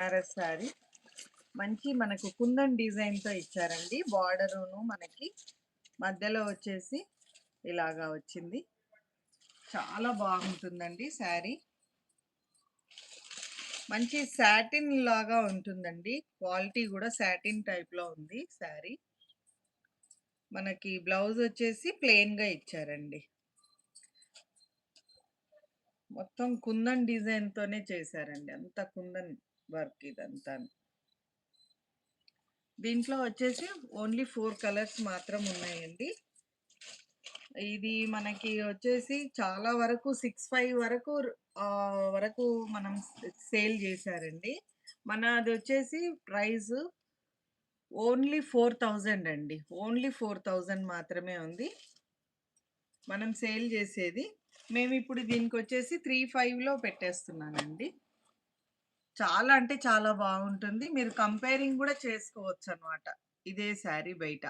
బనారస్ శారీ మంచి మనకు కుందన్ డిజైన్‌తో ఇచ్చారండి. బార్డరును మనకి మధ్యలో వచ్చేసి ఇలాగా వచ్చింది. చాలా బాగుంటుందండి శారీ. మంచి సాటిన్ లాగా ఉంటుందండి. క్వాలిటీ గూడా సాటిన్ టైప్‌లో ఉంది శారీ. మనకి బ్లౌజ్ వచ్చేసి ప్లెయిన్‌గా ఇచ్చారండి. మొత్తం కుందన్ డిజైన్‌తోనే చేశారండి. అంతా కుందన్ వర్క్ ఇదంతాను. దీంట్లో వచ్చేసి ఓన్లీ 4 కలర్స్ మాత్రం ఉన్నాయండి. ఇది మనకి వచ్చేసి చాలా వరకు 65 వరకు వరకు మనం సేల్ చేశారండి. మనది వచ్చేసి ప్రైస్ ఓన్లీ 4000 అండి. ఓన్లీ 4000 మాత్రమే ఉంది. మనం సేల్ చేసేది. మేమిప్పుడు దీనికొచ్చేసి 35లో పెట్టేస్తున్నానండి. చాలా అంటే చాలా బాగుంటుంది. మీరు కంపేరింగ్ గూడా చేసుకోవచ్చనమాట. ఇదే శారీ బయట.